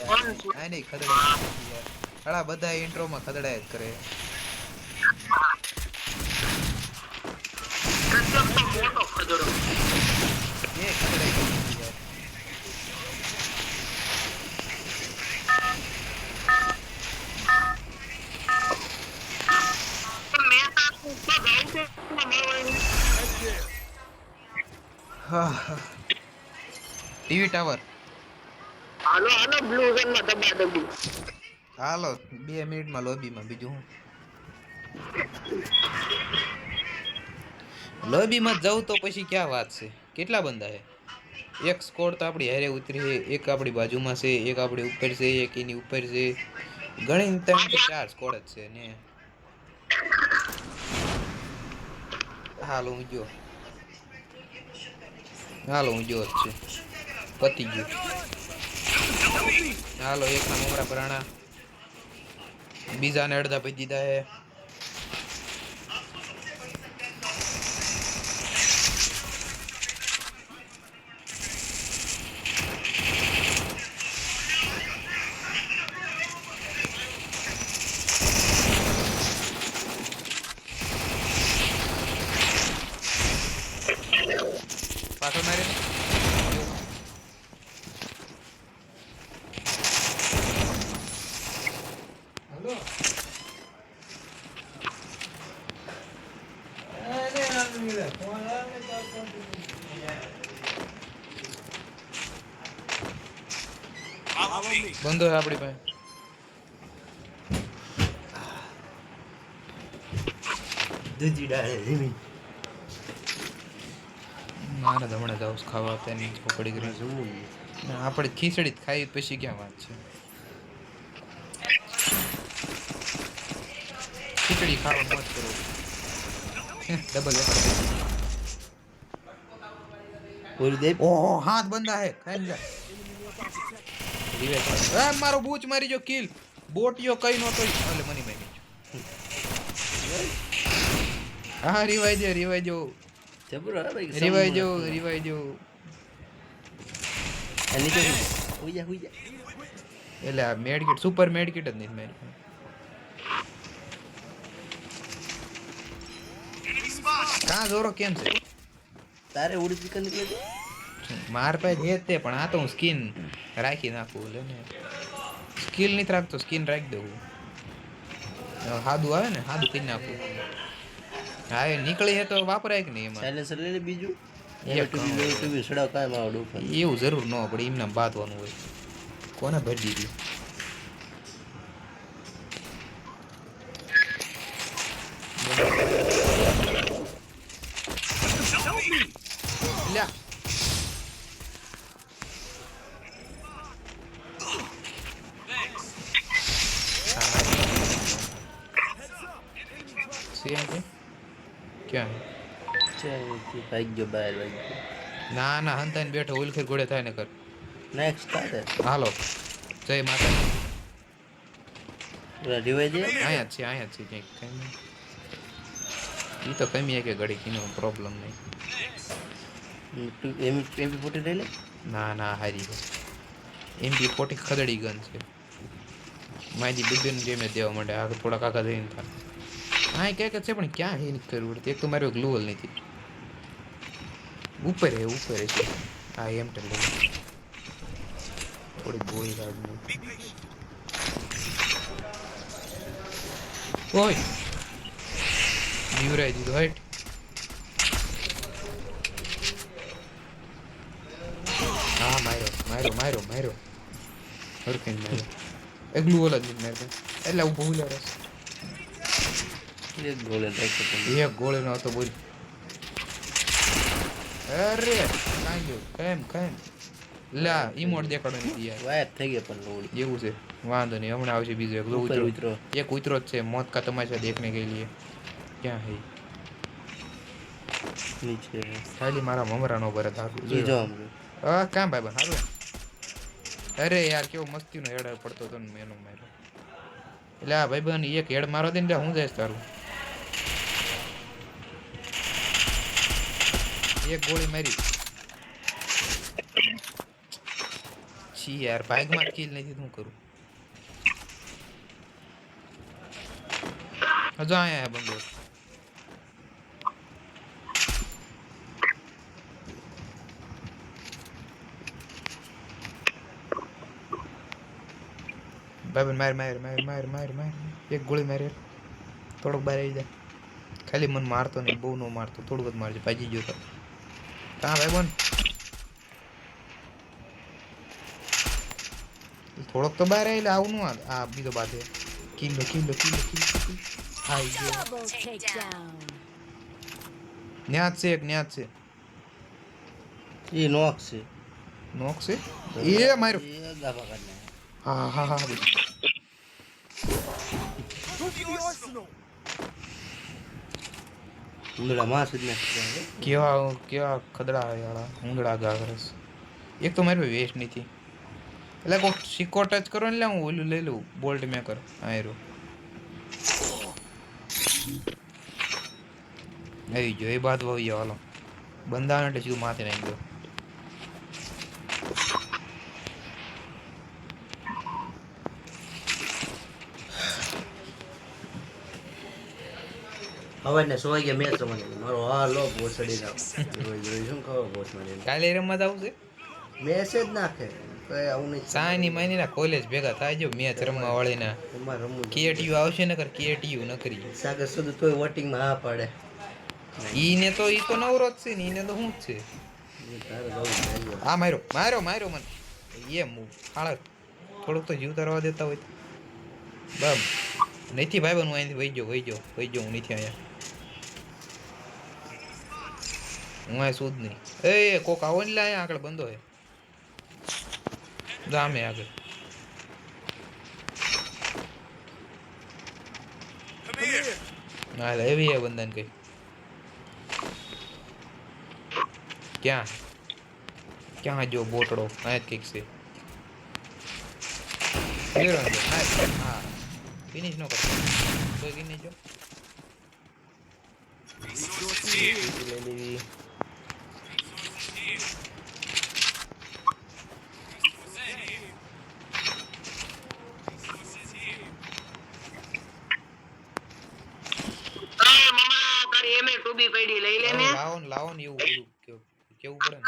આ નહીં ખદડાય યાર. ઘણા બધા ઇન્ટ્રોમાં ખદડાય જ કરે. એ ખદડાય યાર. હા ટીવી ટાવર હાલો હાલો બ્લુ ઝોન માં દબા દબી. હાલો 2 મિનિટમાં લોબીમાં બીજું હું લોબીમાં જાઉં તો પછી ક્યાં વાત છે. કેટલા બંદા છે? એક સ્કોડ તો આપણી હારે ઉતરી છે, એક આપણી બાજુમાં છે, એક આપણી ઉપર છે, એક એની ઉપર છે. ઘણી 3-4 સ્કોડ જ છે ને. હાલો હું જો જ છે. પતી ગયું. હાલો એકના મમરા પરાણા, બીજાને અડધા પી દીધા હે. પાછળ મારે બંધો હે આપણી પાસે. દૂધી ડાળે જમીન મારે હમણાં જાઉં છું ખાવા. તેની પકડી ગઈ જોવું આપણે ખીચડી જ ખાઈ પછી ક્યાં વાત છે. ખીચડી ખાવા મોજ કરો. ડબલ બોલી દે. ઓહો હાથ બંધા હે ખાઈ લે. રિવેજ એ મારો બૂચ મારી જો કિલ બોટિયો કઈ નો તોય એટલે મની મારી. હા રિવાઈ દો જબરો હે ભાઈ. રિવાઈ દો એની તો હુઈ જા એટલે આ મેડકિટ સુપર મેડકિટ જ નહીં મારી. કાં જોરો કેમ છે? તારે ઉડી ચિકન નીકળે છે. માર પાસે છે તે પણ આ તો હું સ્કિન રાખી નાખું લે ને. સ્કિલ નથી રાખતો, સ્કિન રાખી દઉં. હાદું આવે ને હાદું કરી નાખું. હા એ નીકળી હે તો વાપરાય કે નહીં એમાં. સાયલેન્સર લઈ લે બીજું. એક ટુ બી સડા કામ આવડો ઉપર. એવું જરૂર ન પડે, એમને બાંધવાનું હોય. કોને ભરી દીધી? લ્યા ક્યાં ભાઈ ગયો બહાર ભાઈ. ના ના હંતાઈને બેઠો ઉલખેર ઘોડે થાય ને કર. નેક્સ્ટ તારે હાલો જય માતા. રિવાઈ દે. અહીંયા જ છે ક્યાંક કઈ. એ તો કમી કે ઘડી કીનો પ્રોબ્લેમ નહીં. MP40 લઈ લે. ના હારી છે. MP40 ખદડી ગન છે. માજી બુદ્ધિને જેમે દેવા માટે આ થોડા કાકા થઈને થાય. હા એ ક્યાંક છે પણ ક્યાં હે નથી કરવું પડતું. એક તો મારો ગ્લુઅલ નથી. ઉપર છે હા એમ ટેલ થોડી ગોળી કાઢની. ઓય નિવરાઈ દીધો હાઈટ. હા માર્યો હરખેન માર્યો. એકલું ઓલા જ નથી મારતો એટલે હું ભૂલ્યો રસ. એક ગોળે રાખો તો એક ગોળે નો હતો બોલ. અરે કેમ લા ઈમોટ દેખાડો નથી યાર. વાયર થઈ ગયા પણ લોડ એવું છે વાંધો નહીં હમણાં આવશે બીજો એક ઉતરો. એક ઉતરો જ છે મોત કા તમાશા દેખને કે लिए. ક્યાં હે નીચે ખાલી મારા મમરાનો પર ધારું જો આમ હા કામ ભાઈ બન હારું. અરે યાર કેવો મસ્તીનો હેડ પડતો હતો ને મેનો માર્યો. એટલે આ ભાઈ બન એક હેડ મારો દે ને હું જઈશ તારું. એક ગોળી મારી છી યાર બાઇકમાં કિલ નથી શું કરું હજુ આયા બંદો બાબન માર માર માર માર માર માર એક ગોળી મારે થોડોક બહાર આવી જાય ખાલી મને મારતો નહીં બહુ નો મારતો થોડુંક જ મારજો ભાજી ગયો તો કાં ભાઈ બોન થોડોક તો બહાર આવી આવું નું આ બીજો બાદ કિલો કિલો કિલો કિલો આઈ ગયો ન્યાજ છે એક ન્યાજ છે એ નોક છે નોક છે એ માર્યો એ ગાભા કાઢને હા હા હા ઉંદડા માં સુધી નાખી કેવા કેવા ખદડા યાળા ઉંદડા ગાગરસ એક તો મારી વેસ્ટ નથી એટલે કોઈ સિક્કો ટચ કરો ને લે હું ઓલું લઈ લઉં બોલ્ટ મેકર આયરો આવી ગયો એ બાદ વહી ગયો હાલો બંધાણ એટલે સીધું માથે નાખી ગયો હવે ને સોઈ ગયા મેચ રમવાની મારો હાલો બોસ ચડી જાવ રોઈ રોઈ શું કહો બોસ મને કાલે રમત આવશે મેસેજ નાખે કઈ આવું નહીં સાની મહિના કોલેજ ભેગા થાય જો મેચ રમવા વાળીના તમારે રમવું કેટીયુ આવશે ને કર કેટીયુ ન કરી સાગર સુધી તોય વોટિંગમાં હા પાડે ઈને તો ઈ તો નવરો જ છે ને ઈને તો શું જ છે એ તારે જવું જોઈએ આ માર્યો માર્યો માર્યો મને એમ હાળા થોડુંક તો જીવ તરવા દેતા હોય બમ નથી ભાઈ બન હું અહીંથી વહી ગયો હું નથી અહીંયા હું અહીં શું જ નહીં એ કોક આવો ને લે અહીંયા આગળ બંધો હે જામે આગળ ના એવી હે બંધન કઈ ક્યાં ક્યાં જો બોટડો આ જ કંઈક છે હા ફિનિશ નો કરતો કોઈ ગઈ નહીં જો લઈ લેવી ટુબી પડી લઈ લે ને લાવો ને એવું બધું કેવું પડે ને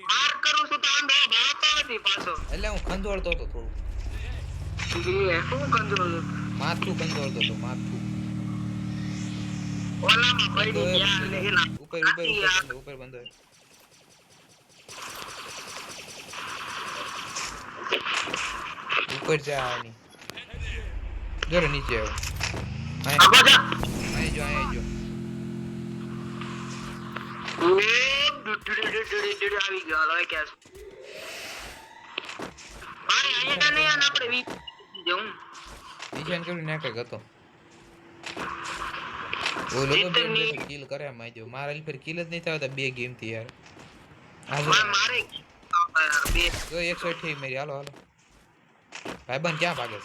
માર કરું છું તો આમ ભાવતો નથી પાછો એટલે હું ખંજોળતો હતો થોડું એ શું કંટ્રોલ માથું ખંજોળતો હતો માથું ઓલામાં પડી ગયા ને એલા ઉપર ઉપર બંધો ઉપર જા ની જરા નીચે આવો આગો જા અહીં જો આવી ગયો હવે કે ભાઈ અહીંયા ને આપણે વી જઉં નિશાન કર્યું ને કઈ ગતો ઓ લોકો બે કિલ કરે માજો મારા પર કિલ જ નહીં થતા બે ગેમ થી યાર મારે બે તો 128 મેરી હાલો ભાઈબંધ ક્યાં ભાગે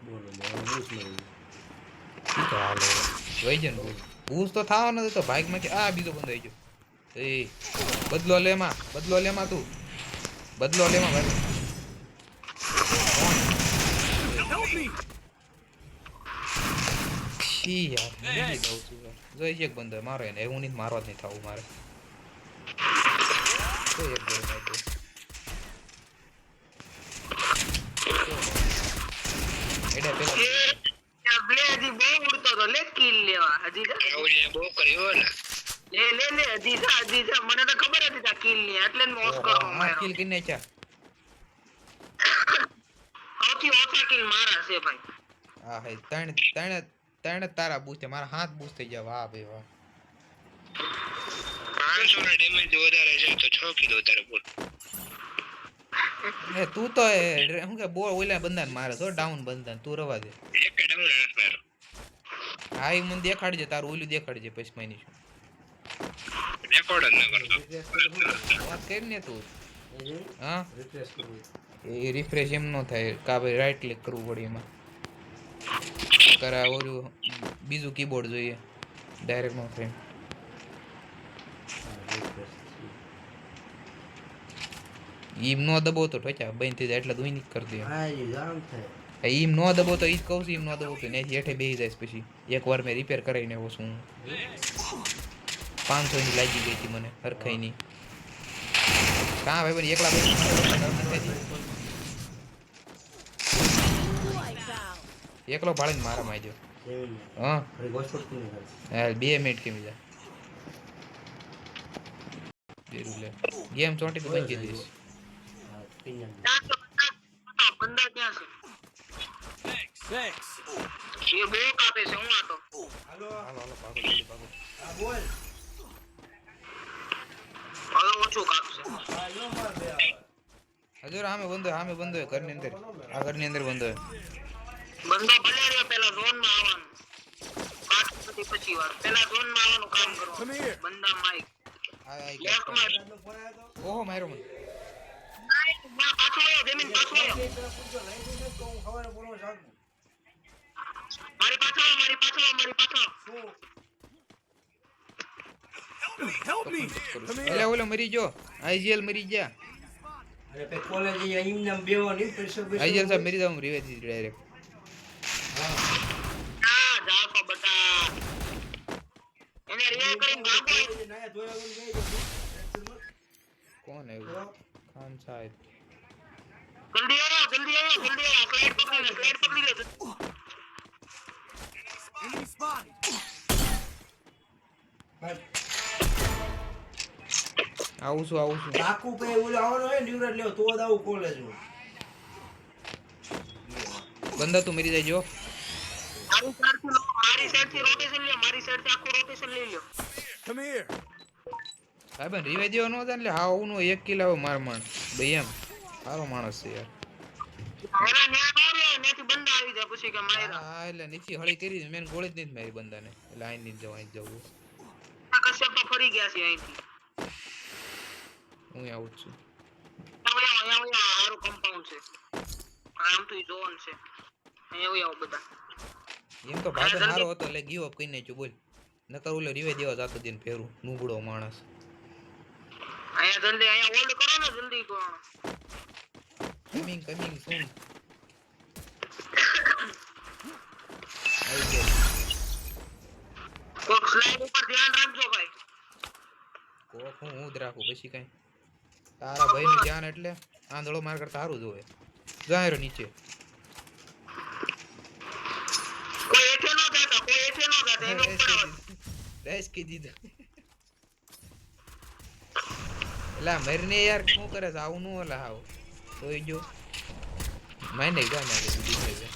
બોલો બોસ નહીં છે તો હાલો વઈ જન બૂસ તો થાવાનો તો બાઈક માં કે આ બીજો બંધ આવી ગયો એ બદલો લેમાં તું બદલો લેમાં ભાઈ છી યાર નહીં દઉં છું જોઈ છે એક બંધ મારો એને એવું નહીં મારવા જ નહીં થવું મારે તો એક ગોળ મારી દો એડા પેલા બ્લેજી બહુ ઉડતો તો લે કિલ લેવા હજી ઓલે બહુ કર્યો ને લે હજી જા મને તો ખબર હતી તા કિલ ની એટલે જ મોસ કરો મારો કિલ કિને ચા સૌથી ઓછા કિલ મારા છે ભાઈ આ હે ત્રણ તારા બૂસ્ટ મારા હાથ બૂસ્ટ થઈ ગયા વાહ ભાઈ વાહ 500 ના ડેમેજ વધારે છે તો 6 કિલો વધારે બોલ એ તું તો હું કે બોલ ઓલા બંદાને મારે છો ડાઉન બંદાને તું રવા દે એક ડાઉન રસ મારો હા ઈ મને દેખાડજે તારું ઓલું દેખાડજે પછી માની છું રેકોર્ડ ન કરતો વાત કરી ને તું હા રિફ્રેશ કરવું એ રિફ્રેશ એમ નો થાય કા ભાઈ રાઈટ ક્લિક કરવું પડે એમાં કરા ઓલું બીજું કીબોર્ડ જોઈએ ડાયરેક્ટ નો થાય ઈમ નો દબો તો ઠોચા બંધ થઈ જાય એટલે દુઈ નહીં કરી દે હા એ જામ થાય ઈમ નો દબો તો ઈ જ કહું છું ઈમ નો દબો તો ત્યાંથી હેઠે બેસી જાય પછી એકવાર મેં રિપેર કરાવીને આવ્યો છું 500 ની લાગી ગઈ હતી મને હરખાઈ ની કાં ભાઈ બન એકલા બેસી એકલો ભાળીને મારા માં જો એમ હા અરે ગોસ્પોટ કોને કરે હા 2 મિનિટ કેમ જા બેરું લે ગેમ ચોંટી તો બંધ કરી દઈશ હા પિન્યા બંદા ક્યાં છે એ બહુ કાપે છે હું આતો હાલો હાલો હાલો ભાગો જલ્દી ભાગો આ બોલ હવે ઓછું કાપશે આ યો માર બે હજુ આમે બંધો ઘરની અંદર આ ઘરની અંદર બંધો બંદો ભલે રહ્યો પેલા ઝોન માં આવવાનું કાટ પછી પછી વાર પેલા ઝોન માં આવવાનું કામ કરવાનું બંદા માઈક લેફ્ટ માં ફોન આવ્યો તો ઓહો માર્યો મને પાછો આવ્યો જમીન પાછો આવ્યો પેલા પૂછો લઈ જજો તો હું ખબર બોલવા જાગું મારી પાછળ એટલે ઓલો મરી ગયો આઈજીએલ મરી ગયા અરે પે કોલેજ અહીં નામ બેવો નહીં પ્રેશર આઈજીએલ સાહેબ મરી જાવ રિવેજ ડાયરેક્ટ હા જાવ તો બટા એને રિવાઇવ કરીને ભાગો નયા ધોયા વગર ગઈ જો કોણ આવ્યું ખાન સાહેબ જલ્દી આવો ક્લાઇડ પકડી લે આવું છું કાકુ પે ઓલો આવવાનો હે ન્યુરલ લેવો તો જ આવું કોલેજ હું બંદા તું મરી જાય જો મારી સાઈડથી રોટેશન લ્યો મારી સાઈડથી આખું રોટેશન લઈ લ્યો સાહેબ રિવાઈ દેવો ન હતા એટલે હાવ નો 1 કિલો માર માણ ભાઈ એમ સારો માણસ છે યાર એના ન્યા નો રે નેથી બંદા આવી જાય પછી કે માયરા હા એટલે નીચી હળી કરી મેં ગોળી જ નથી મારી બંદાને એટલે આઈ નહીં જવું આ કશ્યપ તો ફરી ગયા છે અહીંથી હું આવું જ છું અહીંયા હારું કમ્પાઉન્ડ છે આમ તો ઝોન છે અહીંયા આવો બધા એમ તો ભાઈ સારો હતો એટલે ગીવ અપ કરીને છું બોલ નકર ઓલો રિવાઈ દેવા જાતો દિન ફેરું નુબડો માણસ અહીંયા જલ્દી અહીંયા હોલ્ડ કરો ને જલ્દી કરો કમિંગ સૂન આવી ગયો કોક સ્લાઇડ ઉપર ધ્યાન રાખજો ભાઈ કોક હું જ રાખું પછી કઈ તારા ભાઈનું ધ્યાન એટલે આંધળો માર કરતા સારું જોવે જાહેરો નીચે કોઈ એઠે ન જાતા એનો ઉપર રેસ કી દીધા એલા મરને યાર શું કરે છે આવું નું ઓલા આવ તોય જો માઈને ગા મારે દીધી છે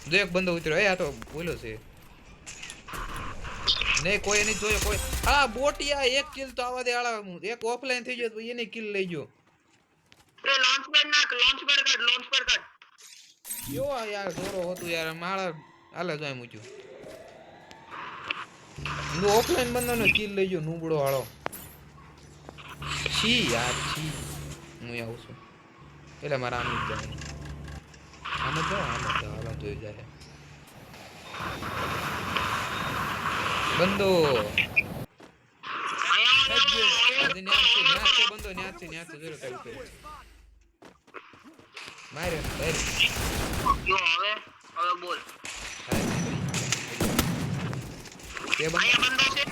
જો એક બંદો ઉતર્યો એ આ તો બોલ્યો છે નહીં કોઈ નહીં જોયો કોઈ આ બોટિયા એક કિલ તો આવા દે આળા એક ઓફલાઈન થઈ ગયો તો એને કિલ લઈ ગયો એ લોન્ચ પેડ કાઢ યો યાર દોરો હતું યાર માળા હાલે જોઈ મૂક્યું નો ઓફલાઈન બંદોનો કિલ લઈ ગયો નુબડો હાળો છી યાર છી હું આવું છું એટલે મારા આમ જ જવાનું આમ જ હાલો જોઈ જાય બંદો બંદો ન્યાચ છે જોયો કઈ છે મારે જો હવે બોલ તે બંદો અહીંયા બંદો છે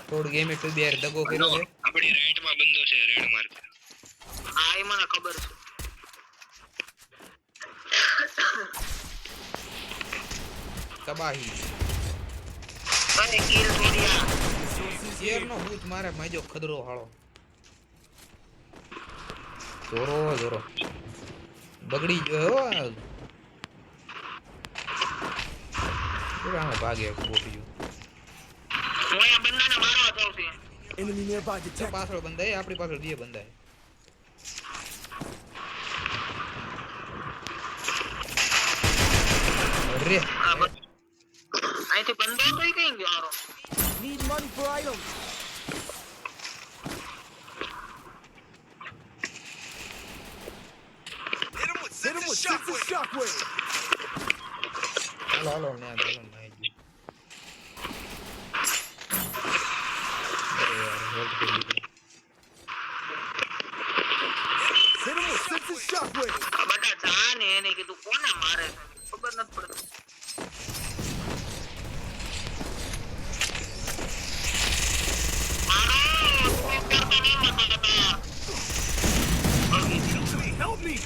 થોડ ગેમ એક બે દગો કર્યો છે આપણી રાઈટ માં બંદો છે રેડ માર્ક હા એ મને ખબર છે તબાહી અરે કિલ છોડ્યા શેરનો બૂચ મારે માજો ખદરો હાળો જોરો બગડી ગયો હો પૂરા ભાગે બોટ્યું હું આ બંદાને મારવા જાઉં છું Enemy nearby detected. પાછળ બંધાય આપણી પાછળ બે બંધાય અરે અહીંથી બંદો કઈ કઈ ગયો હારો Need money for items. Hit him with shockwave. હાલો ને ચાલો નાઈ હેલ્પ કરી દીધું. Hit him with sense shockwave. આ બટા જા ને એને કીધું કોને મારે છે ખબર નથી પડતી Help me!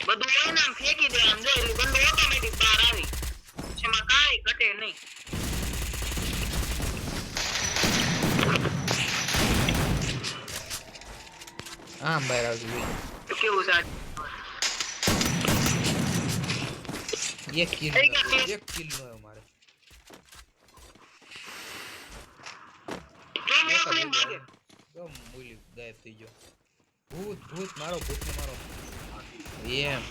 બધું હોય ને આમ ફેંકી દે આમ જો એટલે ગંદો ઓટોમેટિક બહાર આવી એમાં કાંઈ ઘટે નહીં આમ બહાર આવતું હોય. તો કેવું છે એક કિલ થઈ ગયા છે. નો મારે કેમ એકલી માગે તો મૂલી ગાયબ થઈ ગયો. ભૂત મારો એમ